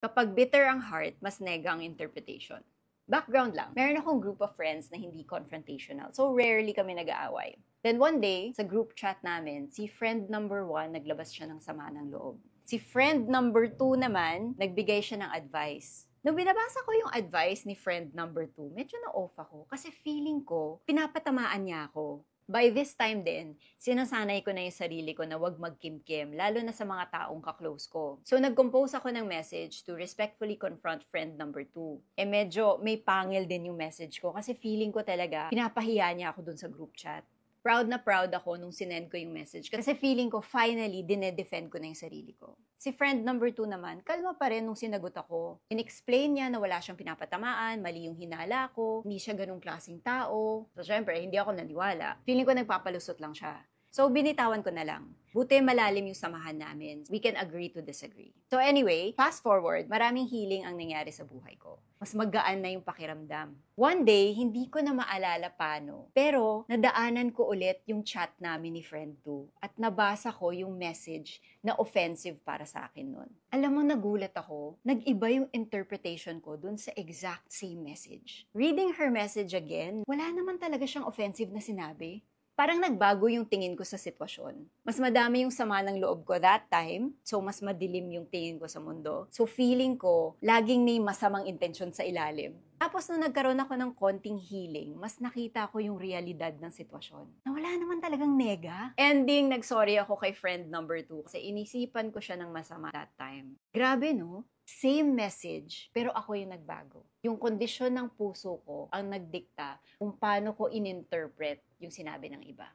Kapag bitter ang heart, mas nega ang interpretation. Background lang, meron akong group of friends na hindi confrontational. So, rarely kami nag-aaway. Then one day, sa group chat namin, si friend number 1, naglabas siya ng sama ng loob. Si friend number 2 naman, nagbigay siya ng advice. Nung binabasa ko yung advice ni friend number 2, medyo na-off ako kasi feeling ko, pinapatamaan niya ako. By this time din, sinasanay ko na yung sarili ko na wag magkimkim, lalo na sa mga taong kaklose ko. So, nag-compose ako ng message to respectfully confront friend number 2. Medyo may pangil din yung message ko kasi feeling ko talaga, pinapahiya niya ako dun sa group chat. Proud na proud ako nung sinend ko yung message kasi feeling ko finally dinedefend ko na yung sarili ko. Si friend number 2 naman, kalma pa rin nung sinagot ako. In-explain niya na wala siyang pinapatamaan, mali yung hinala ko, hindi siya ganung klaseng tao. So syempre, hindi ako naniwala. Feeling ko nagpapalusot lang siya. So binitawan ko na lang. Buti malalim yung samahan namin. We can agree to disagree. So anyway, fast forward, maraming healing ang nangyari sa buhay ko. Mas magaan na yung pakiramdam. One day, hindi ko na maalala paano, pero nadaanan ko ulit yung chat namin ni friend 2 at nabasa ko yung message na offensive para sa akin nun. Alam mo, nagulat ako. Nag-iba yung interpretation ko dun sa exact same message. Reading her message again, wala naman talaga siyang offensive na sinabi. Parang nagbago yung tingin ko sa sitwasyon. Mas madami yung sama ng loob ko that time, so mas madilim yung tingin ko sa mundo. So feeling ko, laging may masamang intensyon sa ilalim. Tapos nung nagkaroon ako ng konting healing, mas nakita ko yung realidad ng sitwasyon. Na wala naman talagang nega. Ending, nagsorry ako kay friend number 2 kasi inisipan ko siya ng masama that time. Grabe no? Same message, pero ako yung nagbago. Yung kondisyon ng puso ko ang nagdikta kung paano ko ininterpret yung sinabi ng iba.